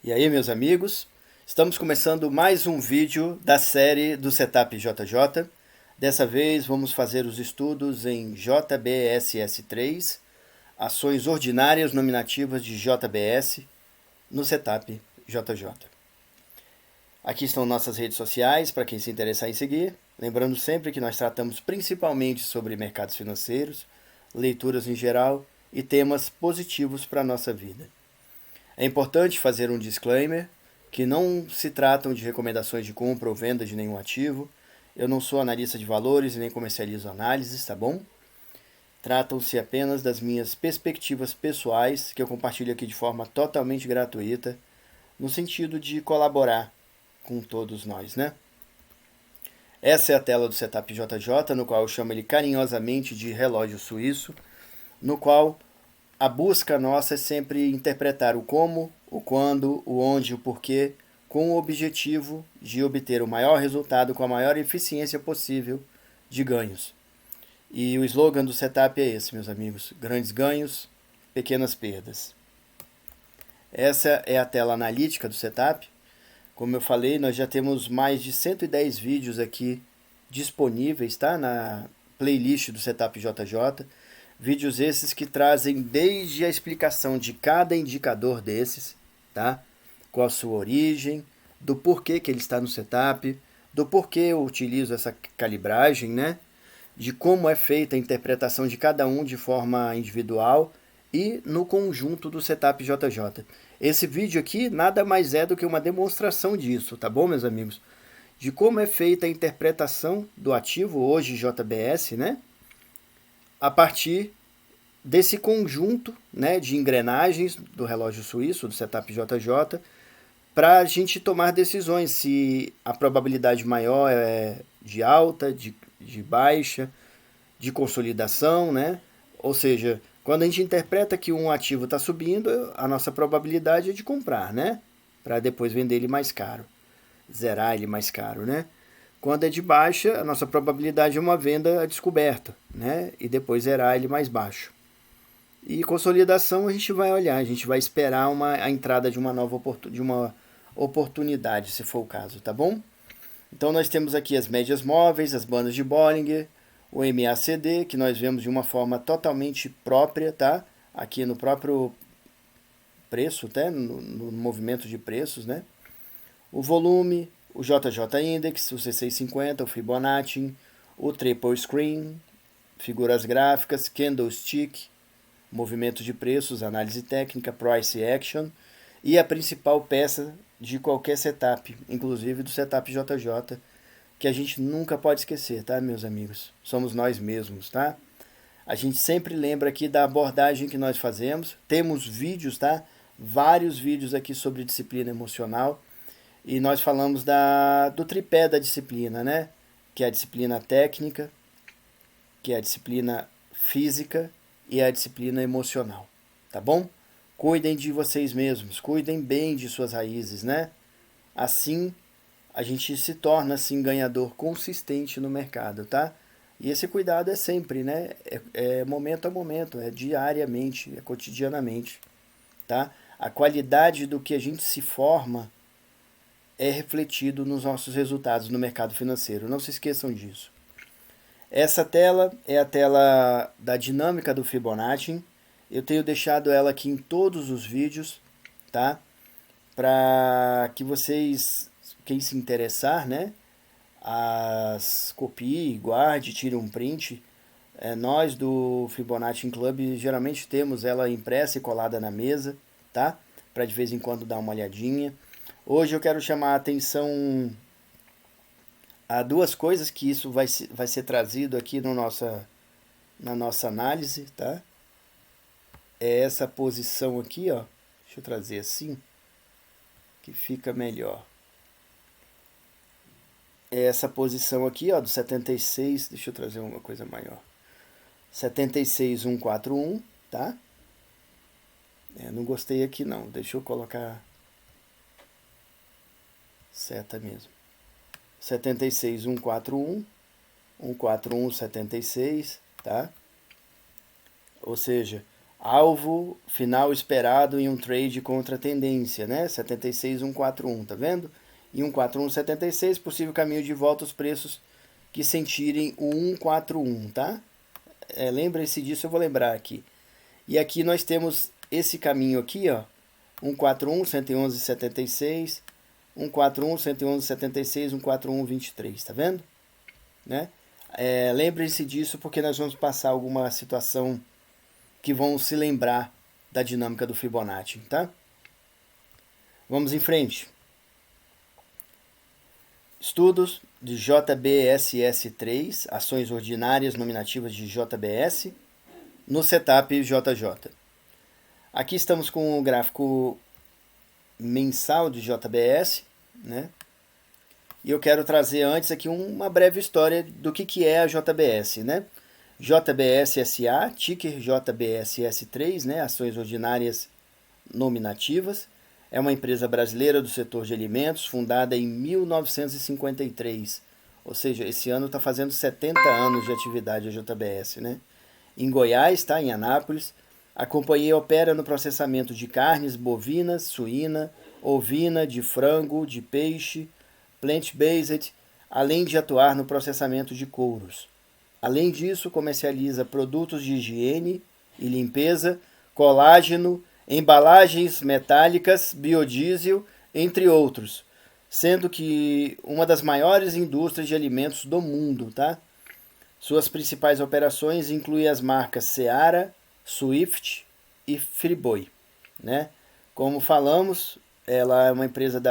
E aí, meus amigos, estamos começando mais um vídeo da série do Setup JJ. Dessa vez vamos fazer os estudos em JBSS3, ações ordinárias nominativas de JBS no Setup JJ. Aqui estão nossas redes sociais para quem se interessar em seguir. Lembrando sempre que nós tratamos principalmente sobre mercados financeiros, leituras em geral e temas positivos para a nossa vida. É importante fazer um disclaimer que não se tratam de recomendações de compra ou venda de nenhum ativo. Eu não sou analista de valores e nem comercializo análises, tá bom? Tratam-se apenas das minhas perspectivas pessoais que eu compartilho aqui de forma totalmente gratuita, no sentido de colaborar com todos nós, né? Essa é a tela do Setup JJ, no qual eu chamo ele carinhosamente de relógio suíço, no qual a busca nossa é sempre interpretar o como, o quando, o onde, o porquê, com o objetivo de obter o maior resultado com a maior eficiência possível de ganhos. E o slogan do setup é esse, meus amigos: grandes ganhos, pequenas perdas. Essa é a tela analítica do setup. Como eu falei, nós já temos mais de 110 vídeos aqui disponíveis, tá? Na playlist do Setup JJ. Vídeos esses que trazem desde a explicação de cada indicador desses, tá? Qual a sua origem, do porquê que ele está no setup, do porquê eu utilizo essa calibragem, né? De como é feita a interpretação de cada um de forma individual e no conjunto do Setup JJ. Esse vídeo aqui nada mais é do que uma demonstração disso, tá bom, meus amigos? De como é feita a interpretação do ativo, hoje JBS, né? A partir desse conjunto, né, de engrenagens do relógio suíço, do Setup JJ, para a gente tomar decisões se a probabilidade maior é de alta, de baixa, de consolidação, né? Ou seja, quando a gente interpreta que um ativo está subindo, a nossa probabilidade é de comprar, né? Para depois vender ele mais caro, zerar ele mais caro, né? Quando é de baixa, a nossa probabilidade é uma venda a descoberto, né? E depois zerar ele mais baixo. E consolidação a gente vai olhar, a gente vai esperar a entrada de uma nova oportunidade, se for o caso, tá bom? Então nós temos aqui as médias móveis, as bandas de Bollinger, o MACD, que nós vemos de uma forma totalmente própria, tá? Aqui no próprio preço, tá? No movimento de preços, né? O volume, o JJ Index, o C650, o Fibonacci, o Triple Screen, figuras gráficas, Candlestick, movimento de preços, análise técnica, price action e a principal peça de qualquer setup, inclusive do setup JJ, que a gente nunca pode esquecer, tá, meus amigos? Somos nós mesmos, tá? A gente sempre lembra aqui da abordagem que nós fazemos. Temos vídeos, tá? Vários vídeos aqui sobre disciplina emocional. E nós falamos do tripé da disciplina, né? Que é a disciplina técnica, que é a disciplina física e a disciplina emocional, tá bom? Cuidem de vocês mesmos, cuidem bem de suas raízes, né? Assim, a gente se torna assim ganhador consistente no mercado, tá? E esse cuidado é sempre, né? É momento a momento, é diariamente, é cotidianamente, tá? A qualidade do que a gente se forma é refletido nos nossos resultados no mercado financeiro. Não se esqueçam disso. Essa tela é a tela da dinâmica do Fibonacci. Eu tenho deixado ela aqui em todos os vídeos, tá? Para que vocês, quem se interessar, né? Copie, guarde, tire um print. Nós do Fibonacci Club geralmente temos ela impressa e colada na mesa, tá? Para de vez em quando dar uma olhadinha. Hoje eu quero chamar a atenção a duas coisas que isso vai ser trazido aqui no na nossa análise, tá? É essa posição aqui, ó. Deixa eu trazer assim, que fica melhor. É essa posição aqui, ó, do 76, deixa eu trazer uma coisa maior. 76141, tá? Não gostei aqui não, deixa eu colocar seta mesmo. 76141, 14176, tá? Ou seja, alvo final esperado em um trade contra a tendência, né? 76,141, tá vendo? E 141,76, possível caminho de volta aos preços que sentirem o 141, tá? Lembrem-se disso, eu vou lembrar aqui. E aqui nós temos esse caminho aqui, ó, 141, 111,76, 141, 111,76, 141,23, tá vendo? Né? Lembrem-se disso porque nós vamos passar alguma situação que vão se lembrar da dinâmica do Fibonacci, tá? Vamos em frente. Estudos de JBSS3, ações ordinárias nominativas de JBS, no setup JJ. Aqui estamos com o gráfico mensal de JBS, né? E eu quero trazer antes aqui uma breve história do que é a JBS, né? JBS SA, ticker JBSS3, né? Ações ordinárias nominativas. É uma empresa brasileira do setor de alimentos, fundada em 1953. Ou seja, esse ano está fazendo 70 anos de atividade a JBS, né? Em Goiás, tá? Em Anápolis. A companhia opera no processamento de carnes bovinas, suína, ovina, de frango, de peixe, plant-based, além de atuar no processamento de couros. Além disso, comercializa produtos de higiene e limpeza, colágeno, embalagens metálicas, biodiesel, entre outros, sendo que uma das maiores indústrias de alimentos do mundo, tá? Suas principais operações incluem as marcas Seara, Swift e Friboi, né? Como falamos, ela é uma empresa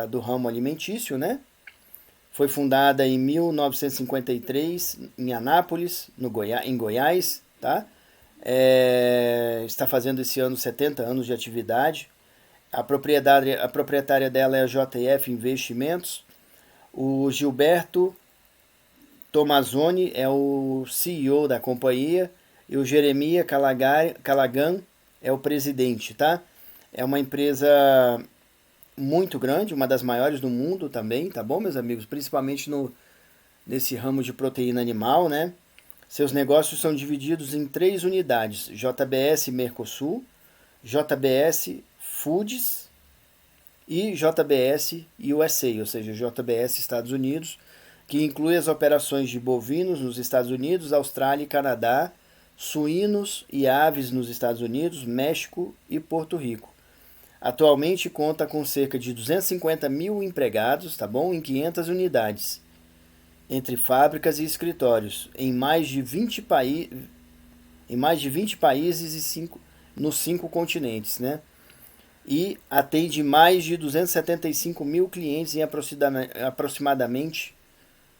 do ramo alimentício, né? Foi fundada em 1953 em Anápolis, em Goiás, tá? Está fazendo esse ano 70 anos de atividade. A proprietária dela é a JF Investimentos. O Gilberto Tomazoni é o CEO da companhia e o Jeremias Calagan é o presidente, tá? É uma empresa muito grande, uma das maiores do mundo também, tá bom, meus amigos? Principalmente nesse ramo de proteína animal, né? Seus negócios são divididos em 3 unidades: JBS Mercosul, JBS Foods e JBS USA, ou seja, JBS Estados Unidos, que inclui as operações de bovinos nos Estados Unidos, Austrália e Canadá, suínos e aves nos Estados Unidos, México e Porto Rico. Atualmente conta com cerca de 250 mil empregados, tá bom? Em 500 unidades, entre fábricas e escritórios, em mais de 20 países e nos 5 continentes, né? E atende mais de 275 mil clientes em aproximadamente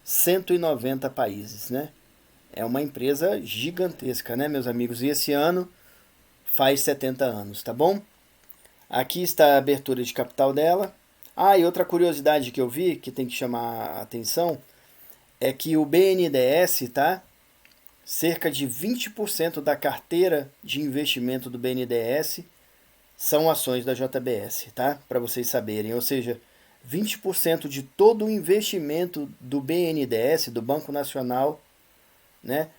190 países, né? É uma empresa gigantesca, né, meus amigos? E esse ano faz 70 anos, tá bom? Aqui está a abertura de capital dela. E outra curiosidade que eu vi, que tem que chamar a atenção, é que o BNDES, tá? Cerca de 20% da carteira de investimento do BNDES são ações da JBS, tá? Para vocês saberem. Ou seja, 20% de todo o investimento do BNDES, do Banco Nacional, né?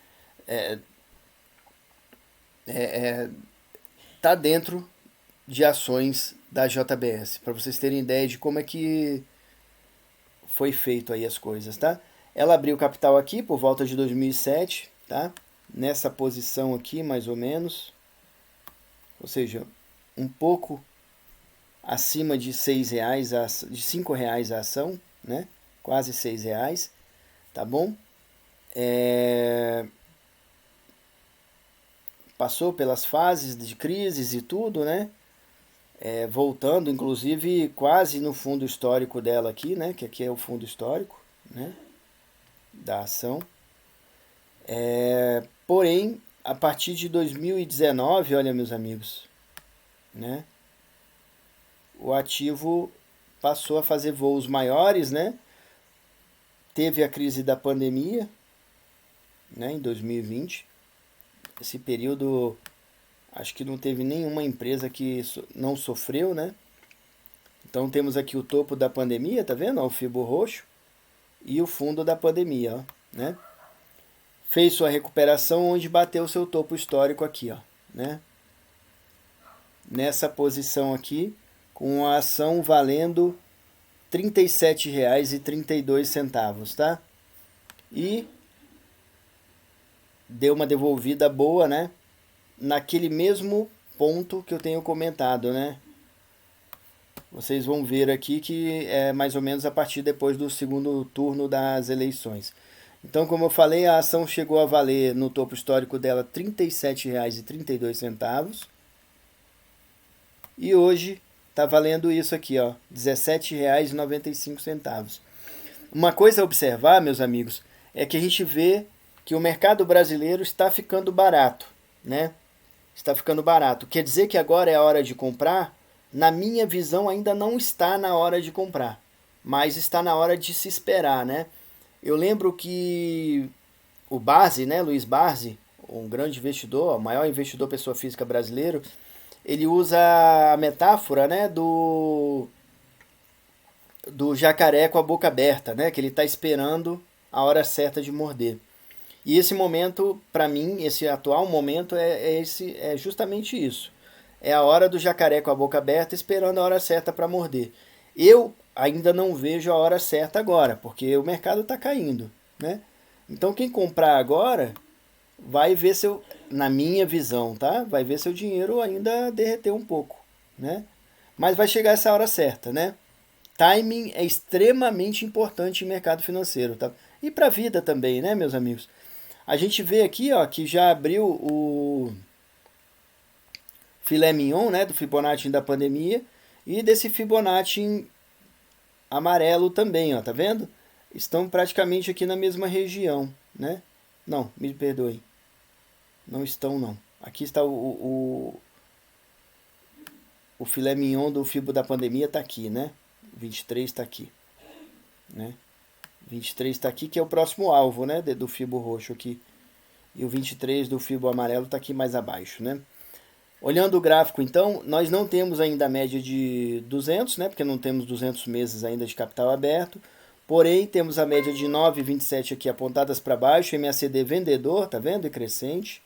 Tá dentro de ações da JBS, para vocês terem ideia de como é que foi feito aí as coisas, tá? Ela abriu capital aqui por volta de 2007, tá? Nessa posição aqui, mais ou menos, ou seja, um pouco acima de R$6, de R$5 a ação, né? Quase R$6, tá bom? Passou pelas fases de crises e tudo, né? Voltando, inclusive, quase no fundo histórico dela aqui, né? Que aqui é o fundo histórico, né? Da ação. Porém, a partir de 2019, olha, meus amigos, né? O ativo passou a fazer voos maiores, né? Teve a crise da pandemia, né? Em 2020. Esse período, acho que não teve nenhuma empresa que não sofreu, né? Então temos aqui o topo da pandemia, tá vendo? O fibo roxo e o fundo da pandemia, ó, né? Fez sua recuperação onde bateu seu topo histórico aqui, ó, né? nessa posição aqui, com a ação valendo R$ 37,32, tá? E deu uma devolvida boa, né? Naquele mesmo ponto que eu tenho comentado, né? Vocês vão ver aqui que é mais ou menos a partir depois do segundo turno das eleições. Então, como eu falei, a ação chegou a valer no topo histórico dela R$ 37,32. E hoje está valendo isso aqui, ó, R$ 17,95. Uma coisa a observar, meus amigos, é que a gente vê que o mercado brasileiro está ficando barato, né? Está ficando barato. Quer dizer que agora é a hora de comprar? Na minha visão, ainda não está na hora de comprar, mas está na hora de se esperar, né? Eu lembro que o Barsi, né, Luiz Barsi, um grande investidor, o maior investidor pessoa física brasileiro, ele usa a metáfora, né, do jacaré com a boca aberta, né, que ele está esperando a hora certa de morder. E esse momento, para mim, esse atual momento é justamente isso. É a hora do jacaré com a boca aberta esperando a hora certa para morder. Eu ainda não vejo a hora certa agora, porque o mercado está caindo, né? Então quem comprar agora vai ver seu, na minha visão, tá? Vai ver seu dinheiro ainda derreter um pouco, né? Mas vai chegar essa hora certa, né? Timing é extremamente importante em mercado financeiro, tá? E para a vida também, né, meus amigos? A gente vê aqui, ó, que já abriu o filé mignon, né, do Fibonacci da pandemia e desse Fibonacci amarelo também, ó, tá vendo? Estão praticamente aqui na mesma região, né? Não, me perdoem. Não estão, não. Aqui está o filé mignon do Fibo da pandemia, tá aqui, né? 23 está aqui, né? 23 está aqui, que é o próximo alvo, né, do Fibo roxo aqui. E o 23 do Fibo amarelo está aqui mais abaixo, né? Olhando o gráfico, então, nós não temos ainda a média de 200, né? Porque não temos 200 meses ainda de capital aberto. Porém, temos a média de 9,27 aqui apontadas para baixo, MACD vendedor, tá vendo? E crescente,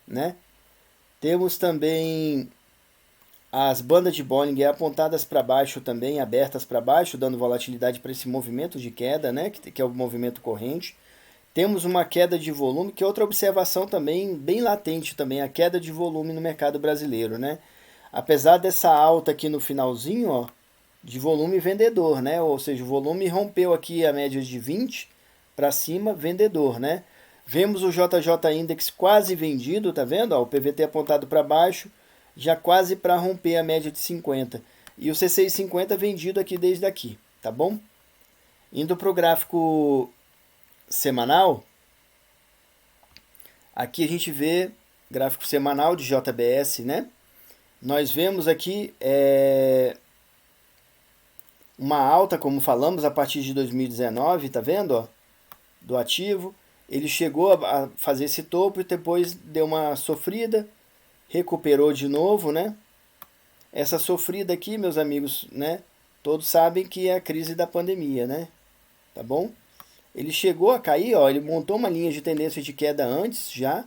né? Temos também as bandas de Bollinger apontadas para baixo também, abertas para baixo, dando volatilidade para esse movimento de queda, né? Que é o movimento corrente. Temos uma queda de volume, que é outra observação também bem latente também, a queda de volume no mercado brasileiro, né? Apesar dessa alta aqui no finalzinho, ó, de volume vendedor, né? Ou seja, o volume rompeu aqui a média de 20 para cima, vendedor, né? Vemos o JJ Index quase vendido, tá vendo? Ó, o PVT apontado para baixo, já quase para romper a média de 50. E o C650 vendido aqui desde aqui, tá bom? Indo para o gráfico semanal, aqui a gente vê gráfico semanal de JBS, né? Nós vemos aqui uma alta, como falamos, a partir de 2019, tá vendo? Ó, do ativo. Ele chegou a fazer esse topo e depois deu uma sofrida, recuperou de novo, né? Essa sofrida aqui, meus amigos, né? Todos sabem que é a crise da pandemia, né? Tá bom? Ele chegou a cair, ó, ele montou uma linha de tendência de queda antes já,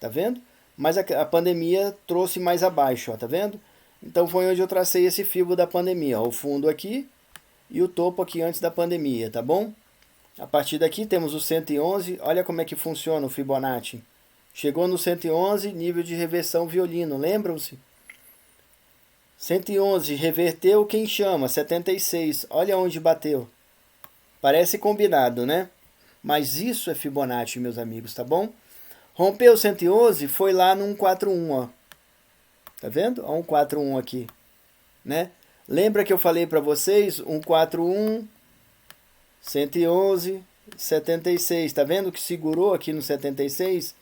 tá vendo? Mas a pandemia trouxe mais abaixo, ó, tá vendo? Então foi onde eu tracei esse fibo da pandemia, ó, o fundo aqui e o topo aqui antes da pandemia, tá bom? A partir daqui temos o 111, olha como é que funciona o Fibonacci. Chegou no 111, nível de reversão violino, lembram-se? 111, reverteu quem chama, 76, olha onde bateu. Parece combinado, né? Mas isso é Fibonacci, meus amigos, tá bom? Rompeu 111, foi lá no 141, ó. Tá vendo? Ó, 141 aqui, né? Lembra que eu falei para vocês? 141, 111, 76. Tá vendo que segurou aqui no 76?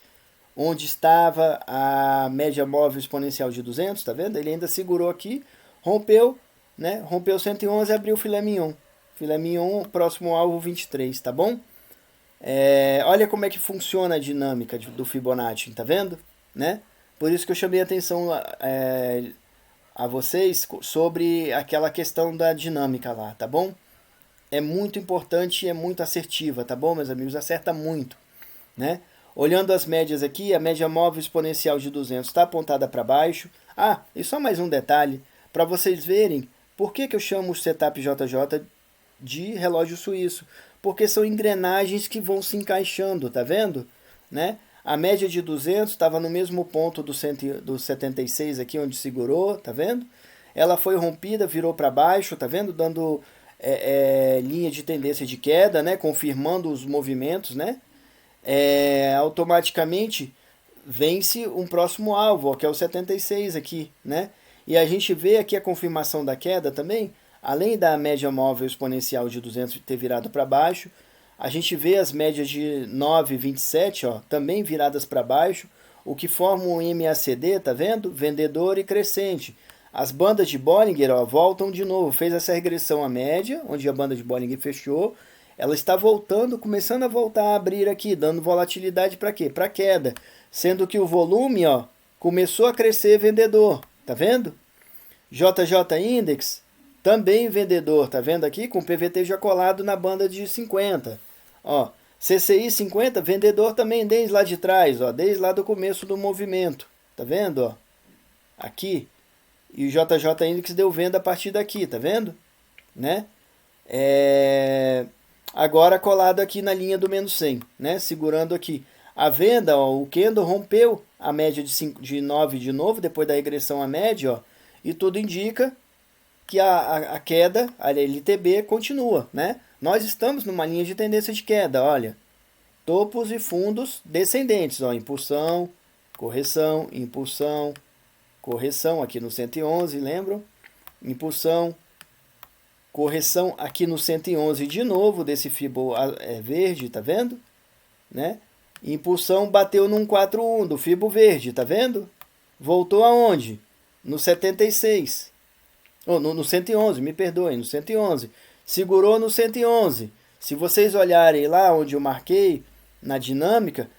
Onde estava a média móvel exponencial de 200, tá vendo? Ele ainda segurou aqui, rompeu, né? Rompeu 111 e abriu o filé mignon. Filé mignon, próximo alvo 23, tá bom? Olha como é que funciona a dinâmica do Fibonacci, tá vendo? Né? Por isso que eu chamei a atenção a vocês sobre aquela questão da dinâmica lá, tá bom? É muito importante e é muito assertiva, tá bom, meus amigos? Acerta muito, né? Olhando as médias aqui, a média móvel exponencial de 200 está apontada para baixo, Ah, e só mais um detalhe, para vocês verem por que eu chamo o setup JJ de relógio suíço. Porque são engrenagens que vão se encaixando, tá vendo? Né? A média de 200 estava no mesmo ponto do 76 aqui, onde segurou, tá vendo? Ela foi rompida, virou para baixo, tá vendo? Dando linha de tendência de queda, né? Confirmando os movimentos, né? Automaticamente vence um próximo alvo, ó, que é o 76 aqui, né? E a gente vê aqui a confirmação da queda também, além da média móvel exponencial de 200 ter virado para baixo, a gente vê as médias de 9 e 27, ó, também viradas para baixo, o que forma um MACD, tá vendo? Vendedor e crescente. As bandas de Bollinger, ó, voltam de novo, fez essa regressão à média, onde a banda de Bollinger fechou, ela está voltando, começando a voltar a abrir aqui, dando volatilidade para quê? Para queda, sendo que o volume, ó, começou a crescer vendedor, tá vendo? JJ Index, também vendedor, tá vendo aqui? Com PVT já colado na banda de 50. Ó, CCI 50, vendedor também desde lá de trás, ó, desde lá do começo do movimento. Tá vendo, ó? Aqui. E o JJ Index deu venda a partir daqui, tá vendo? Né? Agora colado aqui na linha do menos 100, né? Segurando aqui. A venda, ó, o candle rompeu a média de 9 de novo, depois da regressão à média, ó, e tudo indica que a queda, a LTB, continua, né? Nós estamos numa linha de tendência de queda, olha. Topos e fundos descendentes, ó, impulsão, correção, impulsão, correção aqui no 111, lembram? Impulsão, correção aqui no 111 de novo, desse Fibo verde, tá vendo? Né? Impulsão bateu no 141 do Fibo verde, tá vendo? Voltou aonde? No 76. No 111, me perdoem, no 111. Segurou no 111. Se vocês olharem lá onde eu marquei, na dinâmica,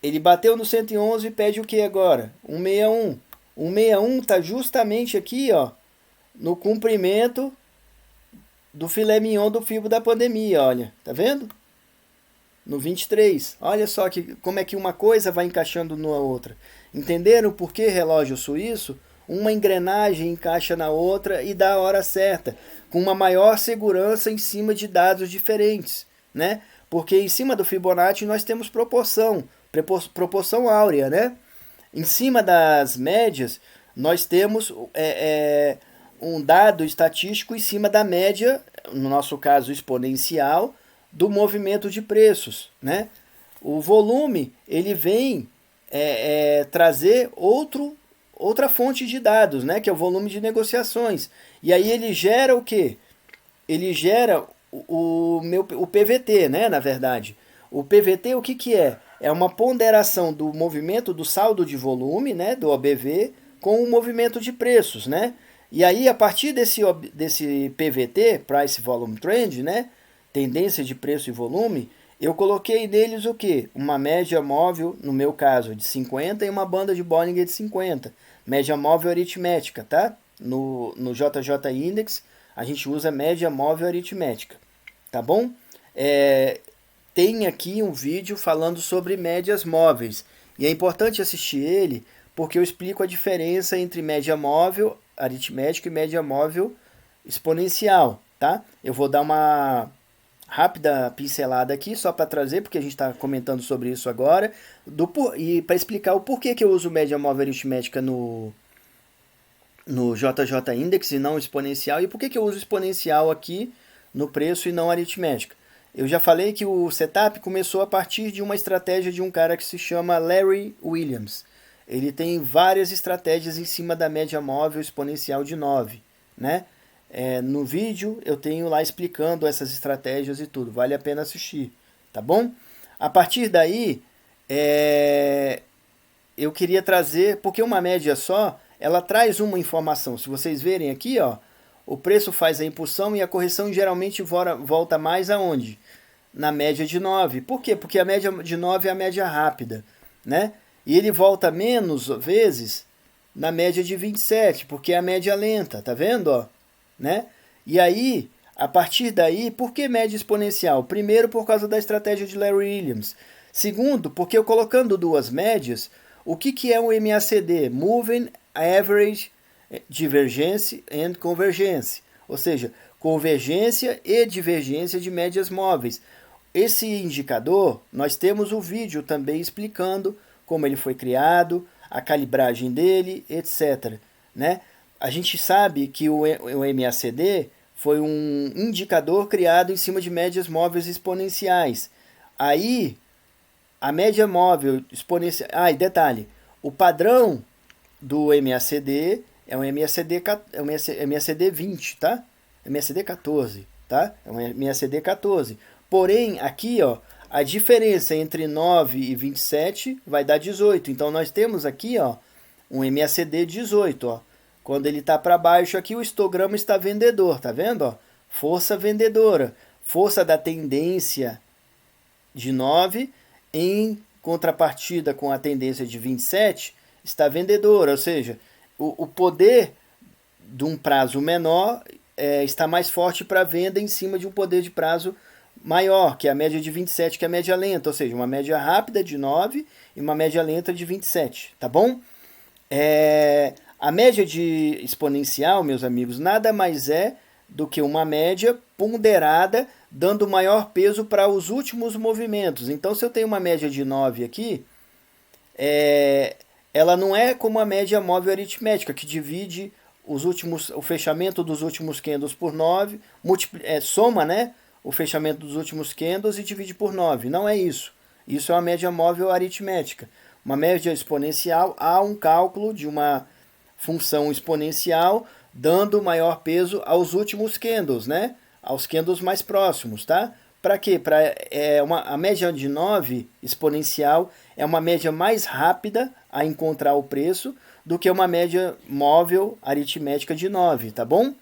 ele bateu no 111 e pede o que agora? 161. 161 está justamente aqui, ó, no comprimento do filé mignon do Fibo da pandemia, olha. Tá vendo? No 23. Olha só como é que uma coisa vai encaixando na outra. Entenderam por que relógio suíço? Uma engrenagem encaixa na outra e dá a hora certa, com uma maior segurança em cima de dados diferentes, né? Porque em cima do Fibonacci nós temos proporção áurea, né? Em cima das médias nós temos um dado estatístico em cima da média, no nosso caso exponencial, do movimento de preços, né? O volume ele vem trazer outra fonte de dados, né, que é o volume de negociações. E aí ele gera o quê? Ele gera o PVT, né, na verdade. O PVT o que é? É uma ponderação do movimento do saldo de volume, né, do OBV, com o movimento de preços, né? E aí a partir desse PVT, Price Volume Trend, né, tendência de preço e volume, eu coloquei neles o que? Uma média móvel, no meu caso, de 50 e uma banda de Bollinger de 50. Média móvel aritmética, tá? No JJ Index, a gente usa média móvel aritmética, tá bom? Tem aqui um vídeo falando sobre médias móveis. E é importante assistir ele, porque eu explico a diferença entre média móvel aritmética e média móvel exponencial, tá? Eu vou dar uma rápida pincelada aqui, só para trazer, porque a gente está comentando sobre isso agora, e para explicar o porquê que eu uso média móvel aritmética no JJ Index e não exponencial, e por que eu uso exponencial aqui no preço e não aritmética. Eu já falei que o setup começou a partir de uma estratégia de um cara que se chama Larry Williams. Ele tem várias estratégias em cima da média móvel exponencial de 9, né? No vídeo eu tenho lá explicando essas estratégias e tudo, vale a pena assistir, tá bom? A partir daí, eu queria trazer, porque uma média só, ela traz uma informação. Se vocês verem aqui, ó, o preço faz a impulsão e a correção geralmente volta mais aonde? Na média de 9. Por quê? Porque a média de 9 é a média rápida, né? E ele volta menos vezes na média de 27, porque é a média lenta, tá vendo, ó? Né? E aí, a partir daí, por que média exponencial? Primeiro, por causa da estratégia de Larry Williams. Segundo, porque eu colocando duas médias, o que é um MACD? Moving average, divergence and convergence, ou seja, convergência e divergência de médias móveis. Esse indicador, nós temos o vídeo também explicando como ele foi criado, a calibragem dele, etc. Né? A gente sabe que o MACD foi um indicador criado em cima de médias móveis exponenciais. Aí, a média móvel exponencial... Ah, e detalhe, o padrão do MACD é um MACD 20, tá? MACD 14, tá? É um MACD 14. Porém, aqui, ó, a diferença entre 9 e 27 vai dar 18. Então, nós temos aqui, ó, um MACD 18, ó. Quando ele está para baixo aqui, o histograma está vendedor, tá vendo? Ó? Força vendedora, força da tendência de 9 em contrapartida com a tendência de 27 está vendedora, ou seja, o poder de um prazo menor está mais forte para venda em cima de um poder de prazo maior, que é a média de 27, que é a média lenta, ou seja, uma média rápida de 9 e uma média lenta de 27, tá bom? A média de exponencial, meus amigos, nada mais é do que uma média ponderada, dando maior peso para os últimos movimentos. Então, se eu tenho uma média de 9 aqui, ela não é como a média móvel aritmética, que divide o fechamento dos últimos candles por 9, soma, né, o fechamento dos últimos candles e divide por 9. Não é isso. Isso é uma média móvel aritmética. Uma média exponencial, há um cálculo de uma função exponencial dando maior peso aos últimos candles, né? Aos candles mais próximos, tá? Para quê? A média de 9 exponencial é uma média mais rápida a encontrar o preço do que uma média móvel aritmética de 9, tá bom?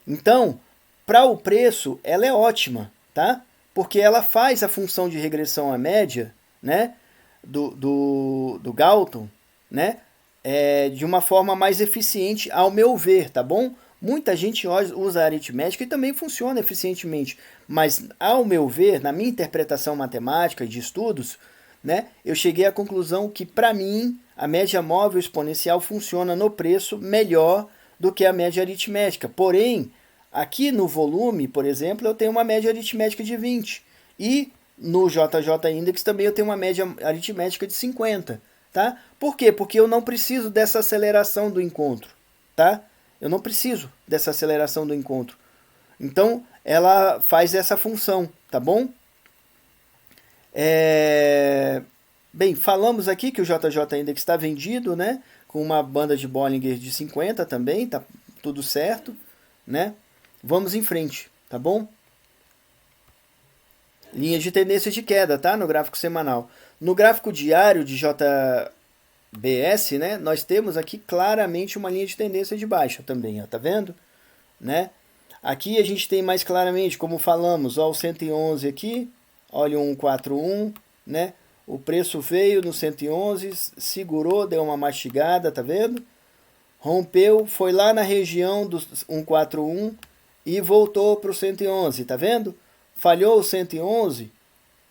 Então, para o preço, ela é ótima, tá? Porque ela faz a função de regressão à média, né? Do Galton, né? De uma forma mais eficiente, ao meu ver, tá bom? Muita gente usa a aritmética e também funciona eficientemente, mas ao meu ver, na minha interpretação matemática e de estudos, né, eu cheguei à conclusão que, para mim, a média móvel exponencial funciona no preço melhor do que a média aritmética. Porém, aqui no volume, por exemplo, eu tenho uma média aritmética de 20 e no JJ Index também eu tenho uma média aritmética de 50. Tá? Por quê? Porque eu não preciso dessa aceleração do encontro, tá? Eu não preciso dessa aceleração do encontro. Então, ela faz essa função, tá bom? Bem, falamos aqui que o JJ Index está vendido, né? Com uma banda de Bollinger de 50 também, tá tudo certo, né? Vamos em frente, tá bom? Linha de tendência de queda, tá? No gráfico semanal. No gráfico diário de JBS, né, nós temos aqui claramente uma linha de tendência de baixa também, ó, tá vendo? Né? Aqui a gente tem mais claramente, como falamos, ó, o 111 aqui, olha o 141, né? O preço veio no 111, segurou, deu uma mastigada, tá vendo? Rompeu, foi lá na região do 141 e voltou para o 111, tá vendo? Falhou o 111,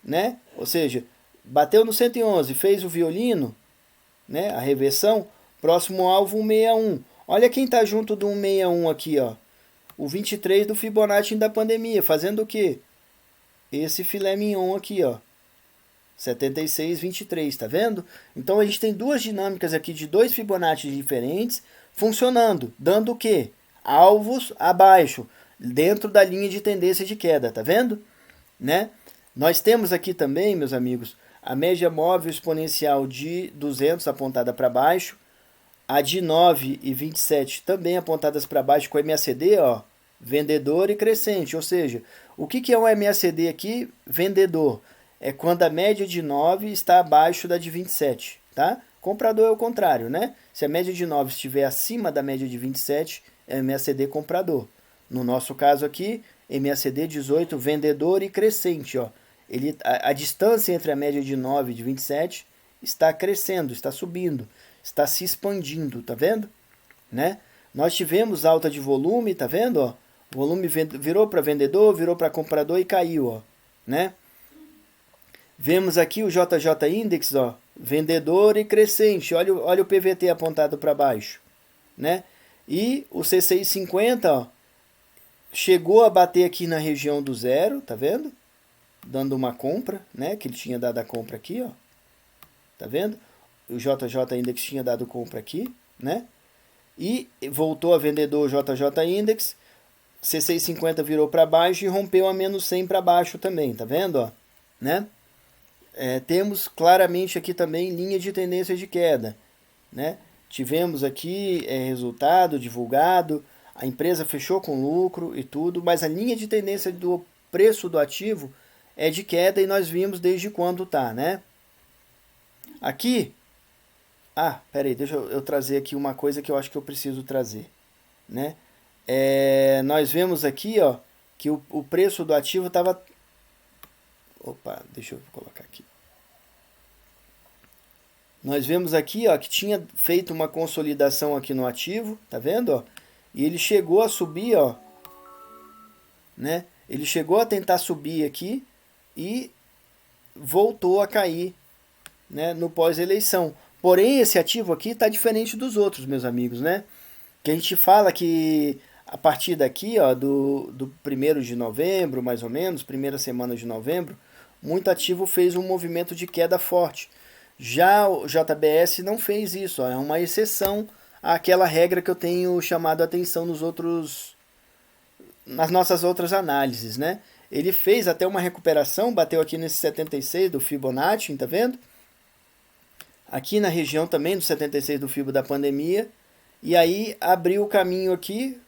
né? Ou seja, bateu no 111, fez o violino, né? A reversão, próximo alvo 161. Olha quem está junto do 161 aqui, ó. O 23 do Fibonacci da pandemia, fazendo o quê? Esse filé mignon aqui, ó. 76,23, tá vendo? Então a gente tem duas dinâmicas aqui de dois Fibonacci diferentes funcionando, dando o quê? Alvos abaixo, dentro da linha de tendência de queda, tá vendo? Né? Nós temos aqui também, meus amigos, a média móvel exponencial de 200 apontada para baixo, a de 9 e 27 também apontadas para baixo com MACD, ó, vendedor e crescente, ou seja, o que é um MACD aqui? Vendedor. É quando a média de 9 está abaixo da de 27, tá? Comprador é o contrário, né? Se a média de 9 estiver acima da média de 27, é MACD comprador. No nosso caso aqui, MACD 18, vendedor e crescente, ó. A distância entre a média de 9 e de 27 está crescendo, está subindo, está se expandindo, tá vendo? Né? Nós tivemos alta de volume, tá vendo? Ó? O volume virou para vendedor, virou para comprador e caiu, ó. Né? Vemos aqui o JJ Index, ó, vendedor e crescente. Olha o PVT apontado para baixo, né? E o C650, ó, chegou a bater aqui na região do zero, tá vendo? Dando uma compra, né? Que ele tinha dado a compra aqui, ó. Tá vendo? O JJ Index tinha dado compra aqui, né? E voltou a vendedor JJ Index. C650 virou para baixo e rompeu a menos 100 para baixo também, tá vendo, ó? Né? Temos claramente aqui também linha de tendência de queda, né? Tivemos aqui resultado divulgado, a empresa fechou com lucro e tudo, mas a linha de tendência do preço do ativo é de queda e nós vimos desde quando tá, né? Aqui, peraí, deixa eu trazer aqui uma coisa que eu acho que eu preciso trazer, né? Nós vemos aqui, ó, que o preço do ativo estava... Opa, deixa eu colocar aqui. Nós vemos aqui, ó, que tinha feito uma consolidação aqui no ativo, tá vendo, ó? E ele chegou a subir, ó, né? Ele chegou a tentar subir aqui e voltou a cair, né, no pós-eleição. Porém, esse ativo aqui está diferente dos outros, meus amigos, né? Que a gente fala que a partir daqui, ó, do 1º de novembro, mais ou menos, primeira semana de novembro, muito ativo fez um movimento de queda forte. Já o JBS não fez isso, ó, é uma exceção àquela regra que eu tenho chamado a atenção nas nossas outras análises, né? Ele fez até uma recuperação, bateu aqui nesse 76 do Fibonacci, tá vendo? Aqui na região também do 76 do Fibo da pandemia, e aí abriu o caminho aqui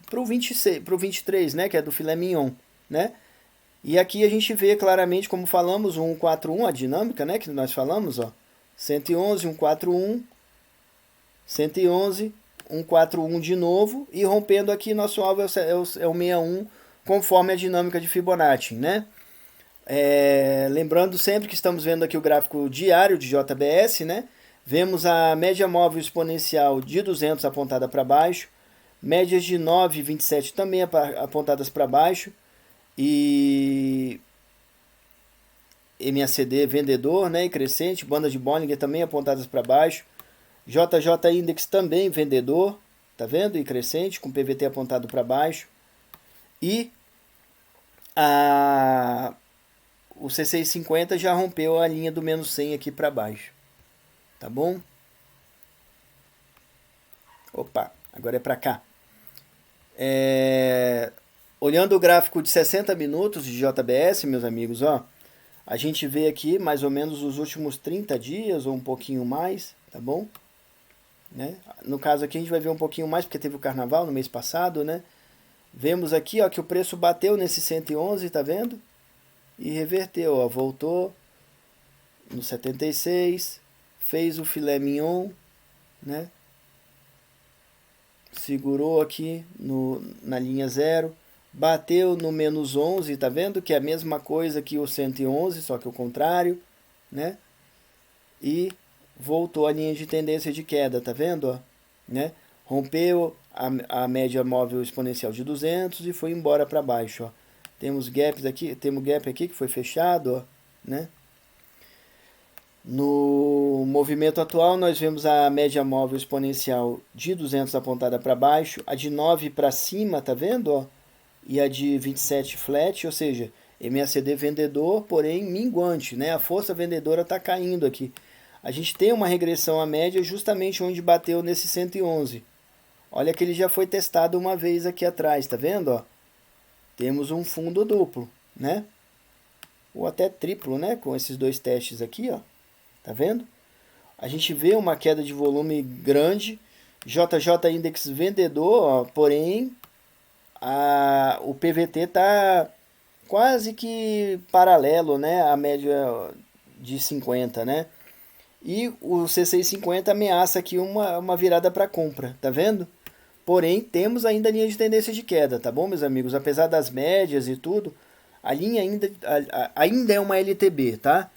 para o 23, né, que é do filé mignon, né? E aqui a gente vê claramente, como falamos, o 141, a dinâmica, né, que nós falamos, ó, 111, 141, 111, 141 de novo, e rompendo aqui, nosso alvo é o 61, conforme a dinâmica de Fibonacci, né? Lembrando sempre que estamos vendo aqui o gráfico diário de JBS, né? Vemos a média móvel exponencial de 200 apontada para baixo, médias de 9 e 27 também apontadas para baixo, e MACD vendedor, né, e crescente, banda de Bollinger também apontadas para baixo, JJ Index também vendedor, tá vendo? E crescente, com PVT apontado para baixo, e o C650 já rompeu a linha do menos 100 aqui para baixo, tá bom? Opa, agora é para cá. Olhando o gráfico de 60 minutos de JBS, meus amigos, ó, a gente vê aqui mais ou menos os últimos 30 dias ou um pouquinho mais, tá bom? Né? No caso aqui a gente vai ver um pouquinho mais porque teve o carnaval no mês passado, né? Vemos aqui, ó, que o preço bateu nesse 111, tá vendo? E reverteu, ó, voltou no 76, fez o filé mignon, né? Segurou aqui na linha 0, bateu no menos 11, tá vendo? Que é a mesma coisa que o 111, só que o contrário, né? E voltou a linha de tendência de queda, tá vendo? Ó, né? Rompeu a média móvel exponencial de 200 e foi embora para baixo, ó. Temos gaps aqui, temos gap aqui que foi fechado, ó, né? No movimento atual, nós vemos a média móvel exponencial de 200 apontada para baixo, a de 9 para cima, tá vendo? Ó? E a de 27 flat, ou seja, MACD vendedor, porém minguante, né? A força vendedora está caindo aqui. A gente tem uma regressão à média justamente onde bateu nesse 111. Olha que ele já foi testado uma vez aqui atrás, tá vendo? Ó? Temos um fundo duplo, né? Ou até triplo, né? Com esses dois testes aqui, ó. Tá vendo? A gente vê uma queda de volume grande, JJ Index vendedor, ó, porém o PVT está quase que paralelo, né, à média de 50, né? E o C650 ameaça aqui uma virada para compra, tá vendo? Porém, temos ainda a linha de tendência de queda, tá bom, meus amigos? Apesar das médias e tudo, a linha ainda é uma LTB, tá?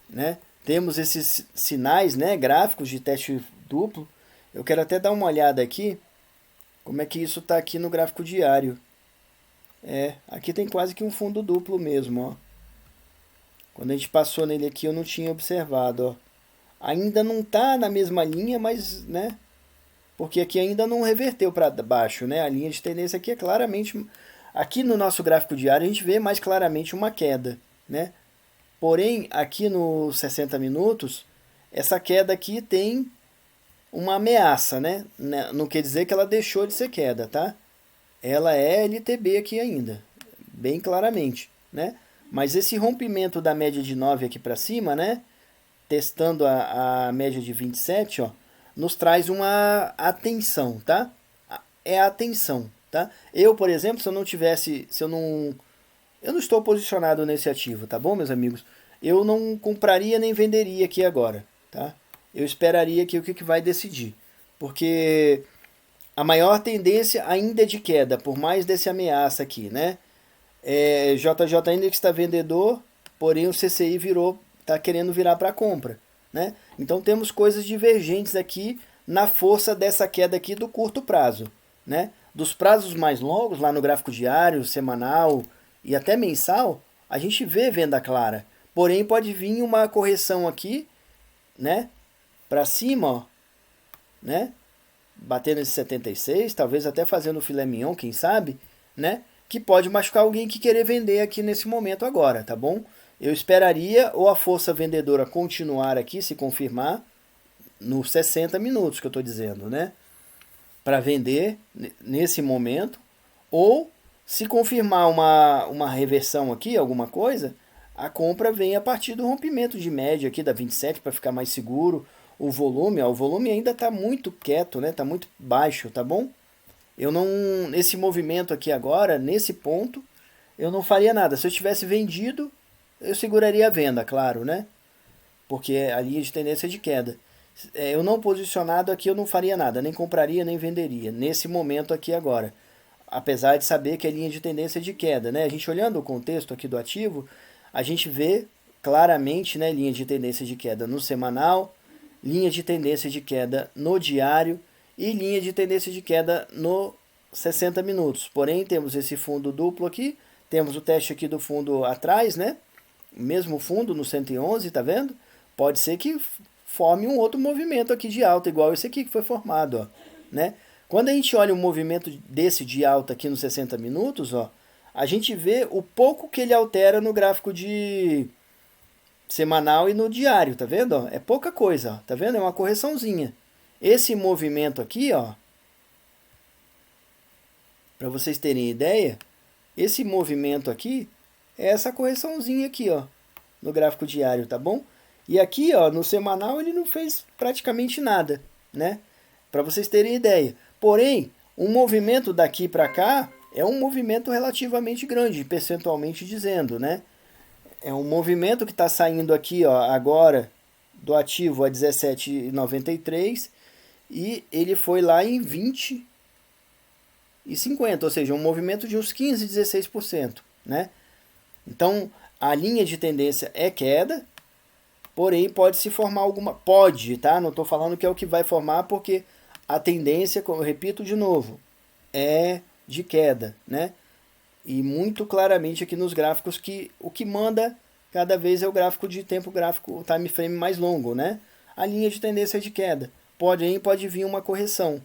Né? Temos esses sinais, né, gráficos de teste duplo. Eu quero até dar uma olhada aqui, como é que isso está aqui no gráfico diário. Aqui tem quase que um fundo duplo mesmo, ó. Quando a gente passou nele aqui eu não tinha observado, ó. Ainda não está na mesma linha, mas, né, porque aqui ainda não reverteu para baixo, né? A linha de tendência aqui é claramente... Aqui no nosso gráfico diário a gente vê mais claramente uma queda, né? Porém, aqui nos 60 minutos, essa queda aqui tem uma ameaça, né? Não quer dizer que ela deixou de ser queda, tá? Ela é LTB aqui ainda, bem claramente, né? Mas esse rompimento da média de 9 aqui para cima, né? Testando a média de 27, ó, nos traz uma atenção, tá? É a atenção, tá? Eu, por exemplo, se eu não tivesse, eu não estou posicionado nesse ativo, tá bom, meus amigos? Eu não compraria nem venderia aqui agora, tá? Eu esperaria que o que vai decidir, porque a maior tendência ainda é de queda, por mais desse ameaça aqui, né? JJ ainda que está vendedor, porém o CCI está querendo virar para compra, né? Então temos coisas divergentes aqui na força dessa queda aqui do curto prazo, né? Dos prazos mais longos, lá no gráfico diário, semanal e até mensal, a gente vê venda clara. Porém pode vir uma correção aqui, né? Para cima, ó, né? Batendo esse 76, talvez até fazendo filé mignon, quem sabe, né? Que pode machucar alguém que querer vender aqui nesse momento agora, tá bom? Eu esperaria ou a força vendedora continuar aqui, se confirmar, nos 60 minutos que eu estou dizendo, né? Para vender nesse momento, ou se confirmar uma reversão aqui, alguma coisa, a compra vem a partir do rompimento de média aqui da 27 para ficar mais seguro. O volume, ó, o volume ainda está muito quieto, né? Tá muito baixo, tá bom? Eu não, nesse movimento aqui agora, nesse ponto, eu não faria nada. Se eu tivesse vendido, eu seguraria a venda, claro, né? Porque a linha de tendência é de queda. Eu não posicionado aqui, eu não faria nada, nem compraria, nem venderia, nesse momento aqui agora. Apesar de saber que a linha de tendência é de queda, né? A gente olhando o contexto aqui do ativo, a gente vê claramente, né, linha de tendência de queda no semanal, linha de tendência de queda no diário e linha de tendência de queda no 60 minutos. Porém, temos esse fundo duplo aqui, temos o teste aqui do fundo atrás, né? Mesmo fundo no 111, tá vendo? Pode ser que forme um outro movimento aqui de alta, igual esse aqui que foi formado, ó, né? Quando a gente olha um movimento desse de alta aqui nos 60 minutos, ó, a gente vê o pouco que ele altera no gráfico de semanal e no diário, tá vendo? Ó? É pouca coisa, ó, tá vendo? É uma correçãozinha. Esse movimento aqui, ó, para vocês terem ideia, esse movimento aqui é essa correçãozinha aqui, ó, no gráfico diário, tá bom? E aqui, ó, no semanal ele não fez praticamente nada, né? Para vocês terem ideia. Porém, um movimento daqui para cá é um movimento relativamente grande, percentualmente dizendo, né? É um movimento que está saindo aqui, ó, agora do ativo a 17,93 e ele foi lá em 20,50, ou seja, um movimento de uns 15, 16%, né? Então, a linha de tendência é queda, porém pode se formar alguma... Pode, tá? Não estou falando que é o que vai formar, porque a tendência, como eu repito de novo, é de queda, né? E muito claramente aqui nos gráficos que o que manda cada vez é o gráfico de tempo gráfico, o time frame mais longo, né? A linha de tendência é de queda. Pode vir uma correção,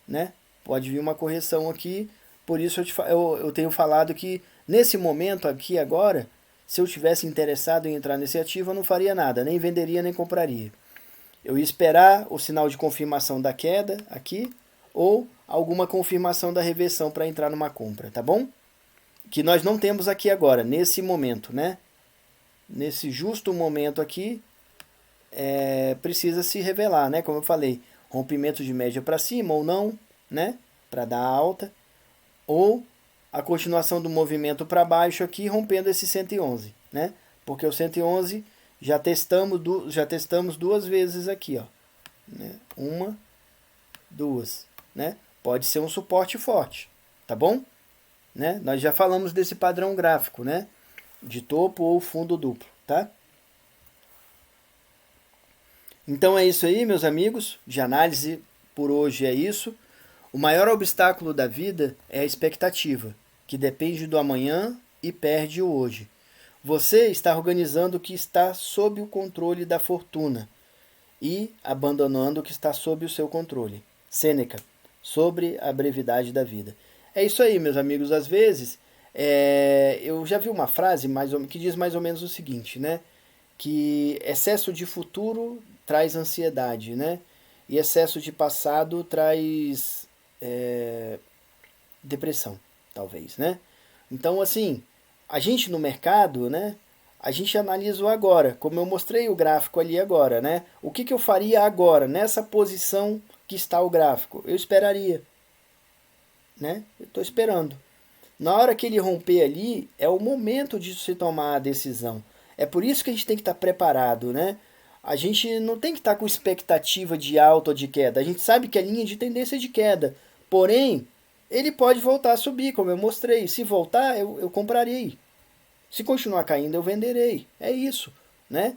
né? Pode vir uma correção aqui, por isso eu tenho falado que nesse momento aqui agora, se eu tivesse interessado em entrar nesse ativo, eu não faria nada, nem venderia nem compraria. Eu ia esperar o sinal de confirmação da queda aqui, ou alguma confirmação da reversão para entrar numa compra, tá bom? Que nós não temos aqui agora, nesse momento, né? Nesse justo momento aqui, precisa se revelar, né? Como eu falei, rompimento de média para cima ou não, né? Para dar alta, ou a continuação do movimento para baixo aqui, rompendo esse 111, né? Porque o 111 já testamos duas vezes aqui, ó, né? Uma, duas, né? Pode ser um suporte forte, tá bom? Né? Nós já falamos desse padrão gráfico, né? De topo ou fundo duplo, tá? Então é isso aí, meus amigos. De análise por hoje é isso. O maior obstáculo da vida é a expectativa, que depende do amanhã e perde o hoje. Você está organizando o que está sob o controle da fortuna e abandonando o que está sob o seu controle. Sêneca. sobre a brevidade da vida. É isso aí, meus amigos. Às vezes, eu já vi uma frase que diz mais ou menos o seguinte, né? Que excesso de futuro traz ansiedade, né? E excesso de passado traz depressão, talvez, né? Então, assim, a gente no mercado, né? A gente analisa o agora, como eu mostrei o gráfico ali agora, né? O que, que eu faria agora, nessa posição que está o gráfico? Eu esperaria, né? Eu estou esperando. Na hora que ele romper ali, é o momento de se tomar a decisão. É por isso que a gente tem que estar preparado, né? A gente não tem que estar com expectativa de alta ou de queda. A gente sabe que a linha de tendência é de queda. Porém, ele pode voltar a subir, como eu mostrei. Se voltar, eu comprarei. Se continuar caindo, eu venderei. É isso, né?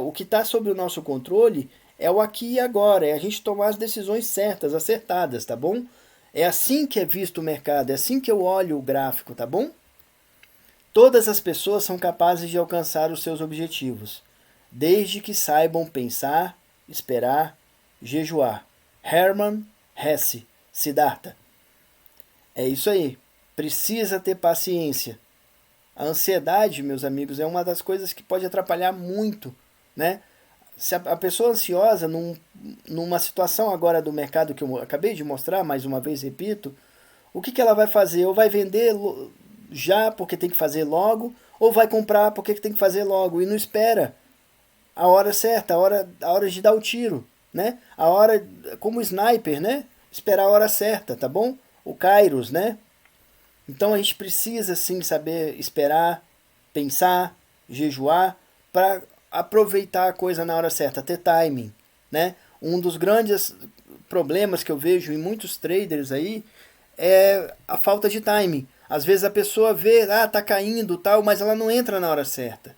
O que está sob o nosso controle é o aqui e agora. É a gente tomar as decisões certas, acertadas, tá bom? É assim que é visto o mercado, é assim que eu olho o gráfico, tá bom? Todas as pessoas são capazes de alcançar os seus objetivos, desde que saibam pensar, esperar, jejuar. Hermann Hesse, Siddhartha. É isso aí. Precisa ter paciência. A ansiedade, meus amigos, é uma das coisas que pode atrapalhar muito, né? Se a pessoa ansiosa, numa situação agora do mercado que eu acabei de mostrar, mais uma vez repito, o que, que ela vai fazer? Ou vai vender já porque tem que fazer logo, ou vai comprar porque tem que fazer logo e não espera a hora certa, a hora de dar o tiro, né? A hora, como o sniper, né? Esperar a hora certa, tá bom? O Kairos, né? Então a gente precisa sim saber esperar, pensar, jejuar para aproveitar a coisa na hora certa, ter timing, né? Um dos grandes problemas que eu vejo em muitos traders aí é a falta de timing. Às vezes a pessoa vê, tá caindo, tal, mas ela não entra na hora certa,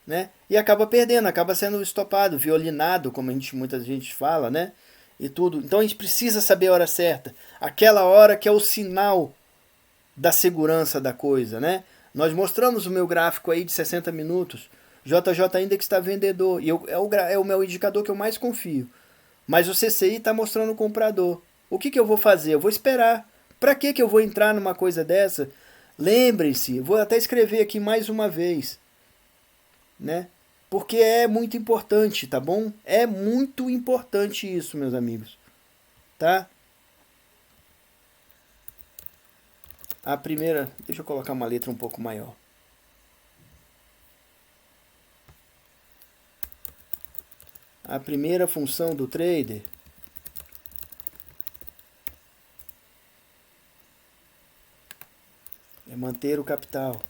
né? E acaba perdendo, acaba sendo estopado, violinado, como muita gente fala, né? E tudo. Então a gente precisa saber a hora certa, aquela hora que é o sinal da segurança da coisa, né? Nós mostramos o meu gráfico aí de 60 minutos. JJ Index está vendedor e é o meu indicador que eu mais confio. Mas o CCI está mostrando o comprador. O que, que eu vou fazer? Eu vou esperar. Para que, que eu vou entrar numa coisa dessa? Lembrem-se, vou até escrever aqui mais uma vez, né? Porque é muito importante, tá bom? É muito importante isso, meus amigos, tá? A primeira, deixa eu colocar uma letra um pouco maior. A primeira função do trader é manter o capital.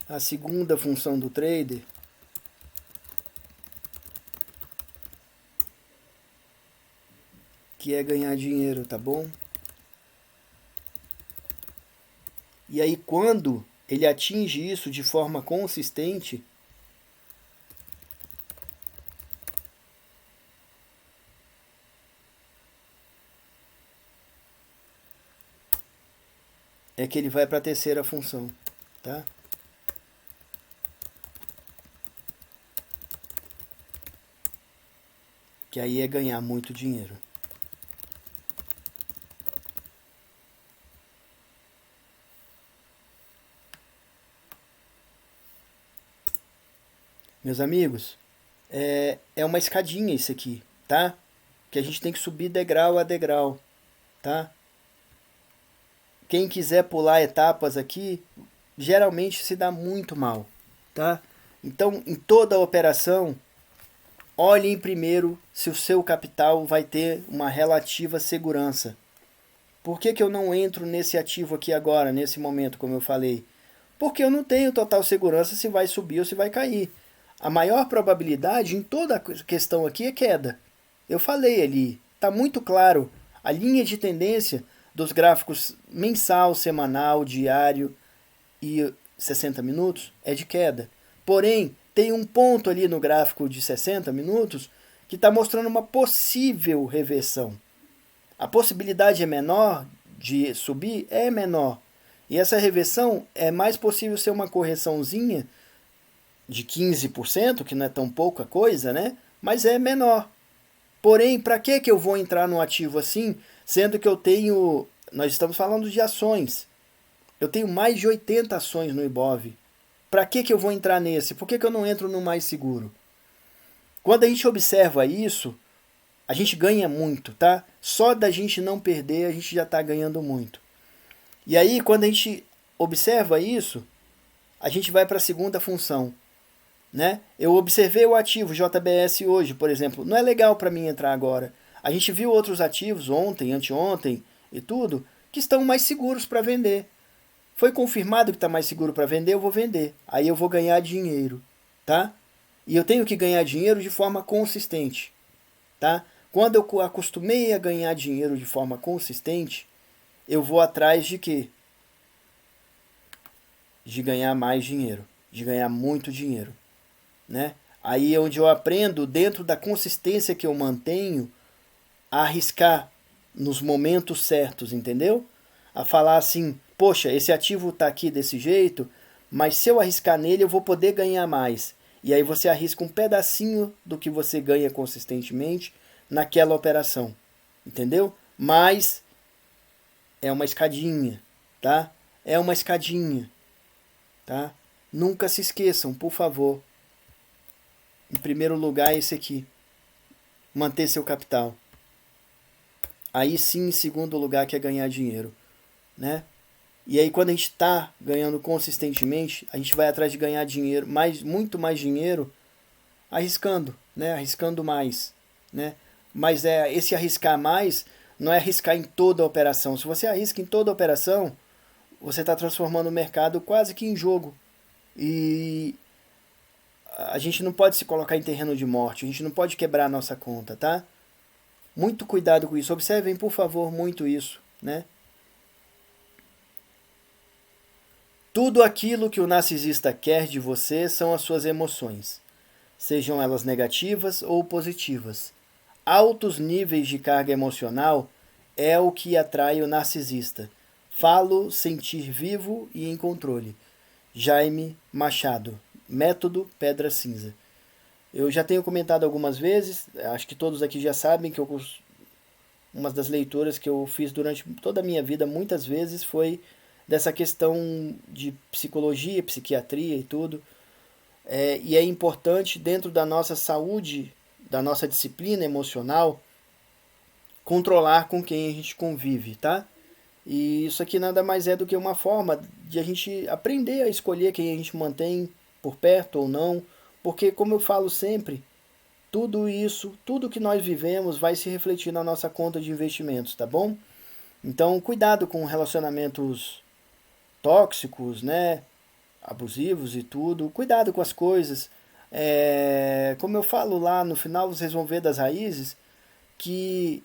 A segunda função do trader que é ganhar dinheiro, tá bom? E aí quando ele atinge isso de forma consistente, é que ele vai para a terceira função, tá? Que aí é ganhar muito dinheiro. Meus amigos, é uma escadinha isso aqui, tá? Que a gente tem que subir degrau a degrau, tá? Quem quiser pular etapas aqui, geralmente se dá muito mal, tá? Então, em toda a operação, olhem primeiro se o seu capital vai ter uma relativa segurança. Por que, que eu não entro nesse ativo aqui agora, nesse momento, como eu falei? Porque eu não tenho total segurança se vai subir ou se vai cair. A maior probabilidade em toda a questão aqui é queda. Eu falei ali, está muito claro. A linha de tendência dos gráficos mensal, semanal, diário e 60 minutos é de queda. Porém, tem um ponto ali no gráfico de 60 minutos que está mostrando uma possível reversão. A possibilidade é menor de subir? É menor. E essa reversão é mais possível ser uma correçãozinha de 15%, que não é tão pouca coisa, né? Mas é menor. Porém, para que eu vou entrar num ativo assim, sendo que eu tenho, nós estamos falando de ações, eu tenho mais de 80 ações no Ibov. Para que eu vou entrar nesse? Por que eu não entro no mais seguro? Quando a gente observa isso, a gente ganha muito, tá? Só da gente não perder, a gente já está ganhando muito. E aí, quando a gente observa isso, a gente vai para a segunda função, né? Eu observei o ativo JBS hoje, por exemplo. Não é legal para mim entrar agora. A gente viu outros ativos ontem, anteontem e tudo, que estão mais seguros para vender. Foi confirmado que está mais seguro para vender, eu vou vender. Aí eu vou ganhar dinheiro, tá? E eu tenho que ganhar dinheiro de forma consistente, tá? Quando eu acostumei a ganhar dinheiro de forma consistente, eu vou atrás de quê? De ganhar mais dinheiro, de ganhar muito dinheiro, né? Aí é onde eu aprendo, dentro da consistência que eu mantenho, a arriscar nos momentos certos, entendeu? A falar assim, poxa, esse ativo está aqui desse jeito, mas se eu arriscar nele eu vou poder ganhar mais. E aí você arrisca um pedacinho do que você ganha consistentemente naquela operação, entendeu? Mas é uma escadinha, tá? É uma escadinha, tá? Nunca se esqueçam, por favor. Em primeiro lugar, esse aqui, manter seu capital. Aí sim, em segundo lugar, que é ganhar dinheiro, né? E aí quando a gente está ganhando consistentemente, a gente vai atrás de ganhar dinheiro, muito mais dinheiro, arriscando, né? Arriscando mais, né? Mas esse arriscar mais não é arriscar em toda a operação. Se você arrisca em toda a operação, você está transformando o mercado quase que em jogo. E a gente não pode se colocar em terreno de morte, a gente não pode quebrar a nossa conta, tá? Muito cuidado com isso. Observem, por favor, muito isso, né? Tudo aquilo que o narcisista quer de você são as suas emoções, sejam elas negativas ou positivas. Altos níveis de carga emocional é o que atrai o narcisista. Falo, sentir vivo e em controle. Jaime Machado, Método Pedra Cinza. Eu já tenho comentado algumas vezes, acho que todos aqui já sabem que uma das leituras que eu fiz durante toda a minha vida, muitas vezes, foi dessa questão de psicologia, psiquiatria e tudo. E é importante, dentro da nossa saúde, da nossa disciplina emocional, controlar com quem a gente convive, tá? E isso aqui nada mais é do que uma forma de a gente aprender a escolher quem a gente mantém por perto ou não, porque, como eu falo sempre, tudo isso, tudo que nós vivemos vai se refletir na nossa conta de investimentos, tá bom? Então, cuidado com relacionamentos tóxicos, né? Abusivos e tudo. Cuidado com as coisas. Como eu falo lá no final, vocês vão ver das raízes que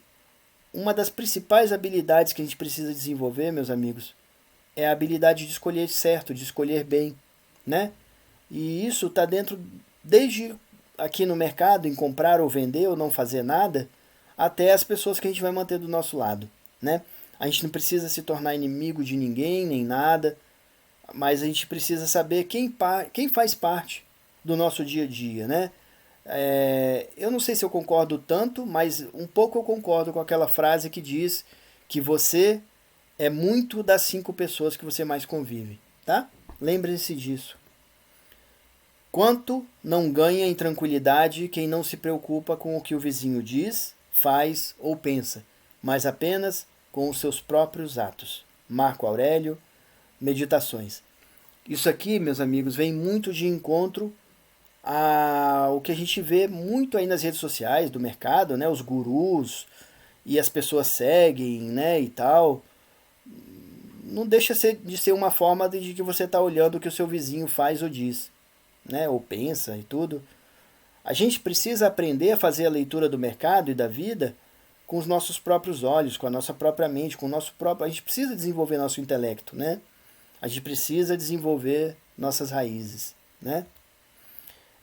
uma das principais habilidades que a gente precisa desenvolver, meus amigos, é a habilidade de escolher certo, de escolher bem, né? E isso está dentro, desde aqui no mercado, em comprar ou vender ou não fazer nada, até as pessoas que a gente vai manter do nosso lado, né? A gente não precisa se tornar inimigo de ninguém, nem nada, mas a gente precisa saber quem faz parte do nosso dia a dia, né? Eu não sei se eu concordo tanto, mas um pouco eu concordo com aquela frase que diz que você é muito das 5 pessoas que você mais convive, tá? Lembre-se disso. Quanto não ganha em tranquilidade quem não se preocupa com o que o vizinho diz, faz ou pensa, mas apenas com os seus próprios atos. Marco Aurélio, Meditações. Isso aqui, meus amigos, vem muito de encontro ao que a gente vê muito aí nas redes sociais do mercado, né? Os gurus e as pessoas seguem, né? E tal. Não deixa de ser uma forma de que você está olhando o que o seu vizinho faz ou diz, né? Ou pensa e tudo. A gente precisa aprender a fazer a leitura do mercado e da vida com os nossos próprios olhos, com a nossa própria mente, com o nosso próprio. A gente precisa desenvolver nosso intelecto, né? A gente precisa desenvolver nossas raízes, né?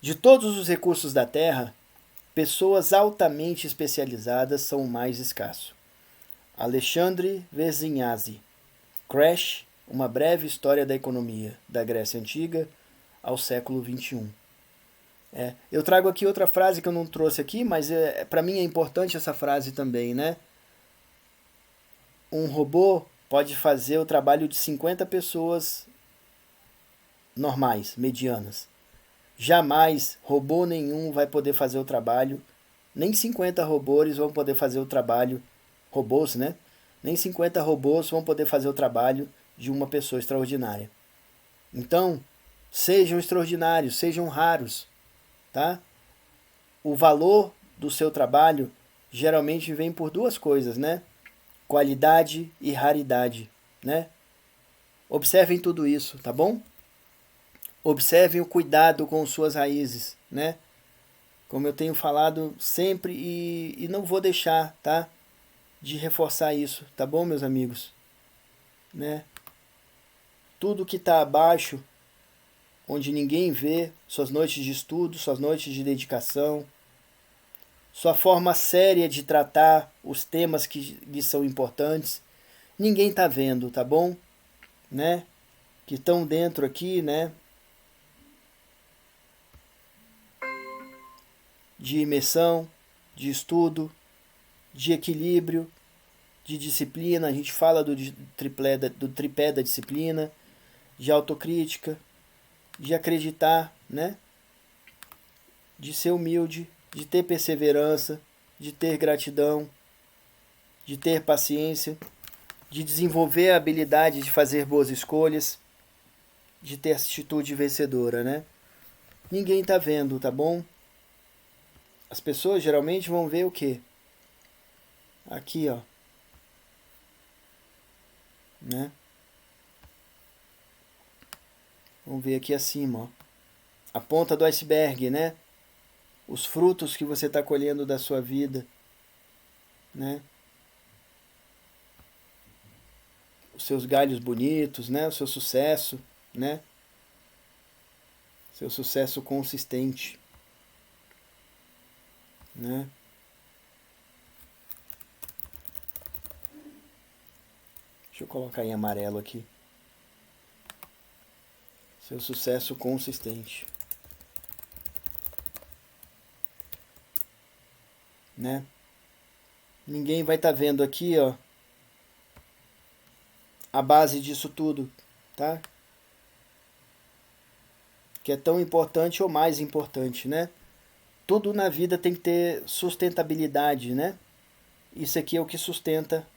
De todos os recursos da Terra, pessoas altamente especializadas são o mais escasso. Alexandre Verzinhasi. Crash, uma breve história da economia, da Grécia Antiga ao século XXI. Eu trago aqui outra frase que eu não trouxe aqui, mas para mim é importante essa frase também, né? Um robô pode fazer o trabalho de 50 pessoas normais, medianas. Jamais robô nenhum vai poder fazer o trabalho, nem 50 robôs vão poder fazer o trabalho, robôs, né? Nem 50 robôs vão poder fazer o trabalho de uma pessoa extraordinária. Então, sejam extraordinários, sejam raros, tá? O valor do seu trabalho geralmente vem por duas coisas, né? Qualidade e raridade, né? Observem tudo isso, tá bom? Observem o cuidado com suas raízes, né? Como eu tenho falado sempre e não vou deixar, tá? De reforçar isso, tá bom, meus amigos? Né? Tudo que está abaixo, onde ninguém vê, suas noites de estudo, suas noites de dedicação, sua forma séria de tratar os temas que lhe são importantes, ninguém está vendo, tá bom? Né? Que estão dentro aqui, né? De imersão, de estudo, de equilíbrio, de disciplina. A gente fala do tripé da disciplina, de autocrítica, de acreditar, né? De ser humilde, de ter perseverança, de ter gratidão, de ter paciência, de desenvolver a habilidade de fazer boas escolhas, de ter atitude vencedora, né? Ninguém está vendo, tá bom? As pessoas geralmente vão ver o quê? Aqui, ó. Né? Vamos ver aqui acima, ó. A ponta do iceberg, né? Os frutos que você está colhendo da sua vida, né? Os seus galhos bonitos, né? O seu sucesso, né? Seu sucesso consistente, né? Deixa eu colocar em amarelo aqui. Seu sucesso consistente, né? Ninguém vai estar vendo aqui, ó, a base disso tudo, tá? Que é tão importante ou mais importante, né? Tudo na vida tem que ter sustentabilidade, né? Isso aqui é o que sustenta,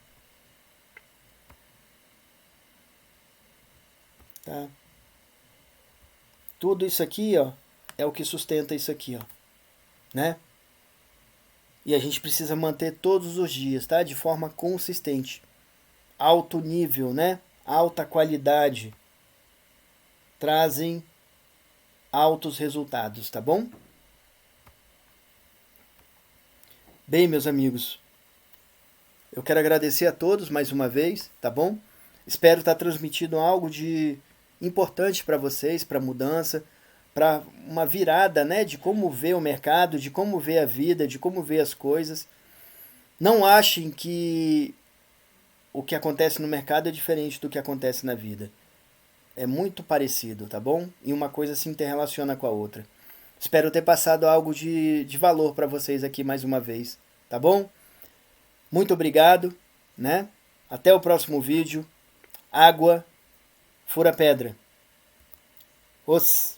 tá? Tudo isso aqui, ó, é o que sustenta isso aqui, ó, né? E a gente precisa manter todos os dias, tá? De forma consistente. Alto nível, né? Alta qualidade. Trazem altos resultados, tá bom? Bem, meus amigos, eu quero agradecer a todos mais uma vez, tá bom? Espero estar transmitindo algo de importante para vocês, para mudança, para uma virada, né, de como ver o mercado, de como ver a vida, de como ver as coisas. Não achem que o que acontece no mercado é diferente do que acontece na vida. É muito parecido, tá bom? E uma coisa se interrelaciona com a outra. Espero ter passado algo de valor para vocês aqui mais uma vez, tá bom? Muito obrigado, né? Até o próximo vídeo. Água, fura pedra. Os